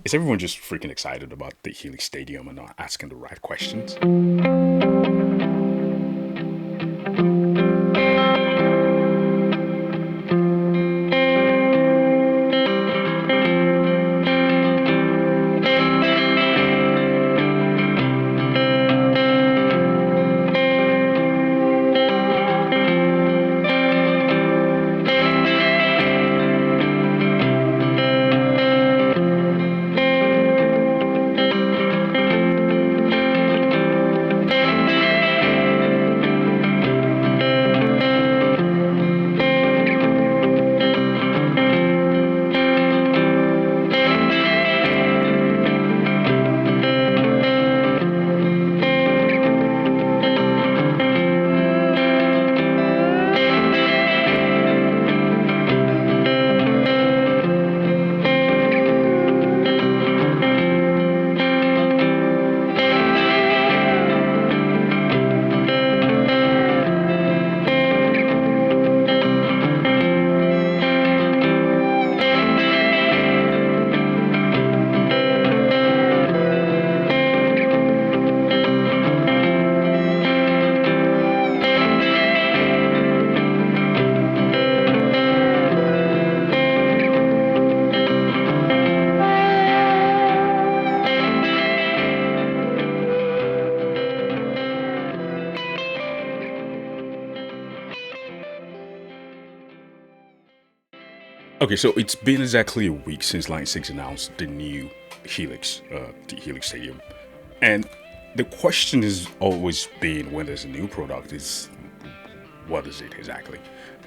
Is everyone just freaking excited about the Helix Stadium and not asking the right questions? Okay, so it's been exactly a week since Line 6 announced the new the Helix Stadium. And the question has always been when there's a new product, is what is it exactly?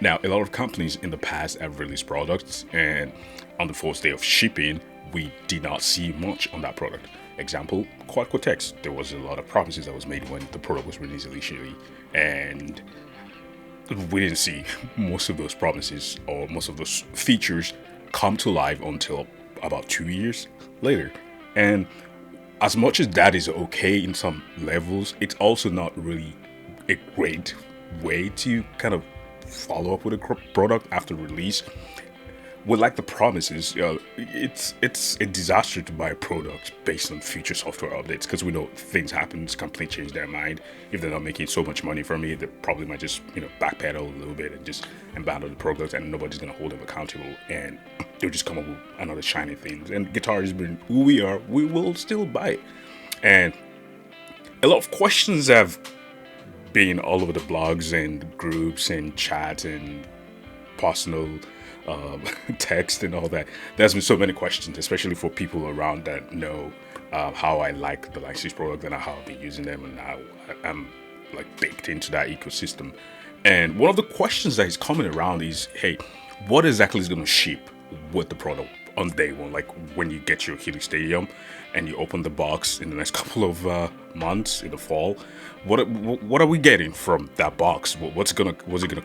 Now, a lot of companies in the past have released products, and on the first day of shipping, we did not see much on that product. Example, Quad-Cortex. There was a lot of promises that was made when the product was released initially, and we didn't see most of those promises or most of those features come to life until about 2 years later. And as much as that is okay in some levels, it's also not really a great way to kind of follow up with a product after release. With like the promises, it's a disaster to buy a product based on future software updates because we know things happen. Companies change their mind. If they're not making so much money from it, they probably might just backpedal a little bit and just abandon the product, and nobody's gonna hold them accountable, and they'll just come up with another shiny thing. And guitar has been who we are. We will still buy it, and a lot of questions have been all over the blogs and groups and chat and personal um, text and all that. There's been so many questions, especially for people around that know how I like the Lexus product and how I'll be using them and how I'm like baked into that ecosystem. And one of the questions that is coming around is, hey, what exactly is going to ship with the product on day one? Like when you get your Helix Stadium and you open the box in the next couple of months in the fall, what are we getting from that box? What's it gonna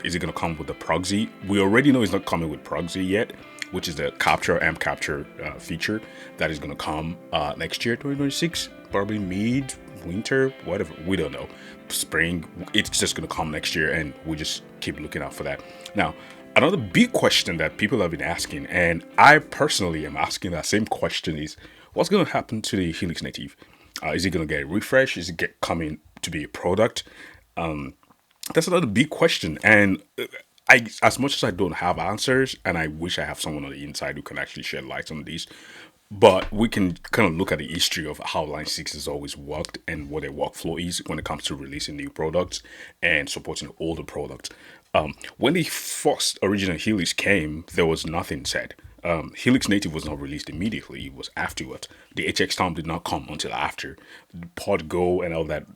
is it gonna come with the proxy? We already know it's not coming with proxy yet, which is the capture amp capture feature that is gonna come next year, 2026, probably mid winter, whatever, we don't know, spring. It's just gonna come next year, and we just keep looking out for that. Now, another big question that people have been asking, and I personally am asking that same question, is what's going to happen to the Helix Native? Is it going to get a refresh? Is it get coming to be a product? That's another big question, and I, as much as I don't have answers, and I wish I have someone on the inside who can actually shed light on these, but we can kind of look at the history of how Line 6 has always worked and what their workflow is when it comes to releasing new products and supporting older products. When the first original Helix came, there was nothing said. Helix Native was not released immediately, it was afterwards. The HX Stomp did not come until after. Pod Go and all that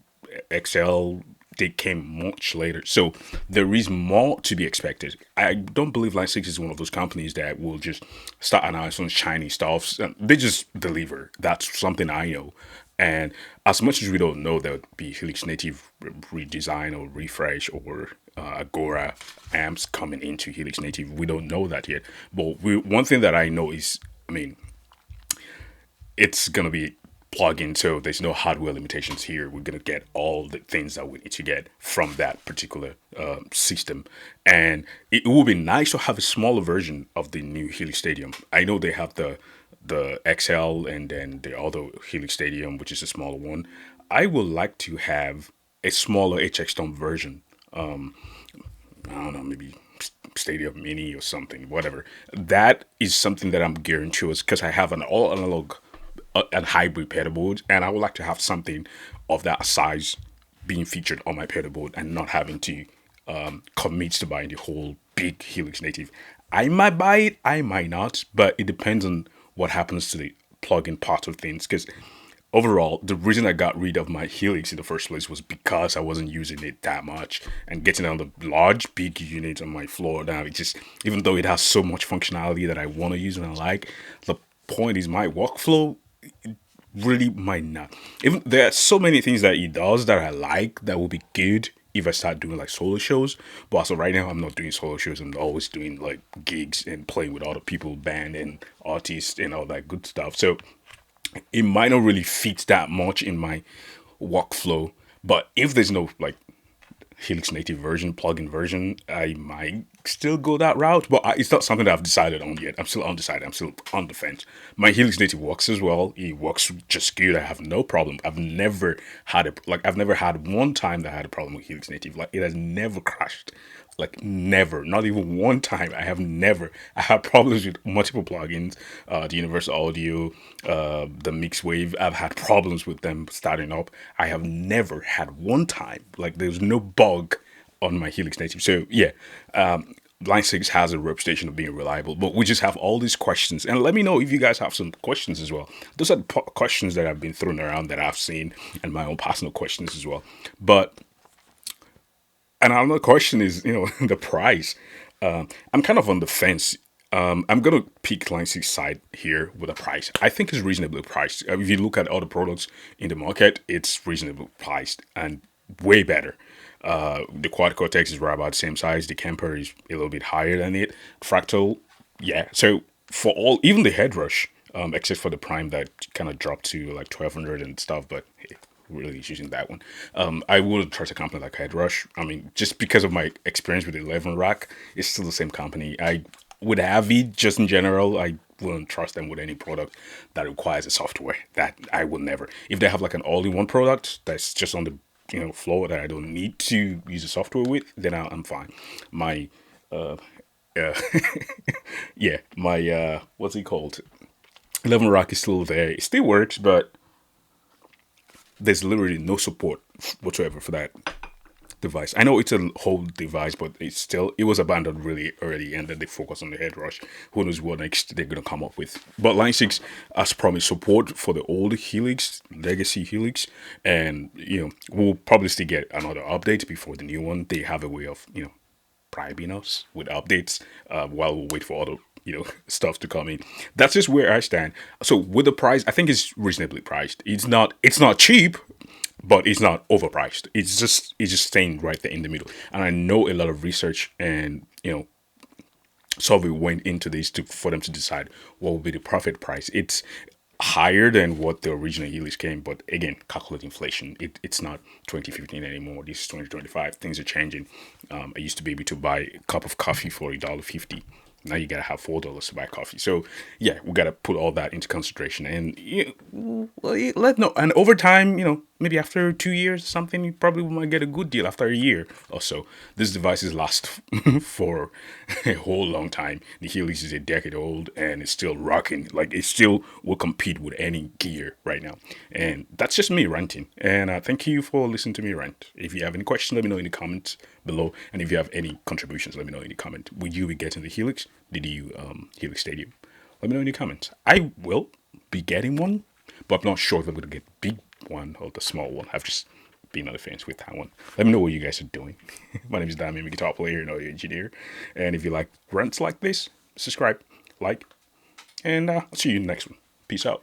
XL, they came much later. So there is more to be expected. I don't believe Line 6 is one of those companies that will just start announcing shiny stuff. They just deliver. That's something I know. And as much as we don't know there would be Helix Native redesign or refresh or Agora amps coming into Helix Native, we don't know that yet. But one thing that I know is, I mean, it's gonna be plug-in, so there's no hardware limitations here. We're gonna get all the things that we need to get from that particular system, and it would be nice to have a smaller version of the new Helix Stadium. I know they have the XL and then the other Helix Stadium, which is a smaller one. I would like to have a smaller HX Stomp version. I don't know, maybe Stadium Mini or something, whatever. That is something that I'm gearing towards because I have an all analog and hybrid pedalboard, and I would like to have something of that size being featured on my pedalboard and not having to commit to buying the whole big Helix Native. I might buy it, I might not, but it depends on what happens to the plug-in part of things. Because overall, the reason I got rid of my Helix in the first place was because I wasn't using it that much and getting on the large, big unit on my floor now. It just, even though it has so much functionality that I want to use and I like, the point is my workflow really might not. Even there are so many things that it does that I like that will be good if I start doing like solo shows. But also right now I'm not doing solo shows. I'm always doing like gigs and playing with other people, band and artists and all that good stuff. So it might not really fit that much in my workflow. But if there's no like Helix native version, plugin version, I might still go that route, but it's not something that I've decided on yet. I'm still undecided. I'm still on the fence. My Helix native works as well. It works just good. I have no problem. I've never had I've never had one time that I had a problem with Helix native. Like it has never crashed. Like never, not even one time. I have problems with multiple plugins, the Universal Audio, the Mixwave. I've had problems with them starting up. I have never had one time, like there's no bug on my Helix Native. So yeah, Line 6 has a reputation of being reliable, but we just have all these questions. And let me know if you guys have some questions as well. Those are the questions that have been thrown around that I've seen and my own personal questions as well. But and another question is, the price. I'm kind of on the fence. I'm gonna pick Line 6 side here with a price. I think it's reasonably priced. If you look at other products in the market, it's reasonably priced and way better. The Quad Cortex is right about the same size. The Kemper is a little bit higher than it. Fractal, yeah. So for all, even the Headrush, except for the Prime that kind of dropped to like 1200 and stuff, but hey, really using that one. I would trust a company like Headrush. I mean, just because of my experience with the 11 rack, it's still the same company. I would have it just in general. I wouldn't trust them with any product that requires a software. That I will never. If they have like an all-in-one product that's just on the floor that I don't need to use the software with, then I'm fine. My yeah, my what's it called? 11 rack is still there. It still works, but there's literally no support whatsoever for that device. I know it's a whole device, but it was abandoned really early, and then they focus on the head rush. Who knows what next they're gonna come up with? But Line 6 has promised support for the old Helix, legacy Helix, and we'll probably still get another update before the new one. They have a way of bribing us with updates while we wait for other stuff to come in. That's just where I stand. So with the price, I think it's reasonably priced. It's not cheap, but it's not overpriced. It's just staying right there in the middle. And I know a lot of research and survey went into this for them to decide what would be the profit price. It's higher than what the original Helix came, but again, calculate inflation. It's not 2015 anymore. This is 2025. Things are changing. I used to be able to buy a cup of coffee for $1.50. Now you gotta have $4 to buy coffee. So yeah, we gotta put all that into consideration. And let know. And over time, maybe after 2 years or something, you probably might get a good deal after a year or so. This devices last for a whole long time. The Helix is a decade old and it's still rocking. Like it still will compete with any gear right now. And that's just me ranting. And thank you for listening to me rant. If you have any questions, let me know in the comments below. And if you have any contributions, let me know in the comment. Will you be getting the Helix? Did you Helix Stadium? Let me know in the comments. I will be getting one, but I'm not sure if I'm going to get the big one or the small one. I've just been on the fence with that one. Let me know what you guys are doing. My name is Dan, I'm a guitar player and audio engineer. And if you like rants like this, subscribe, like, and I'll see you in the next one. Peace out.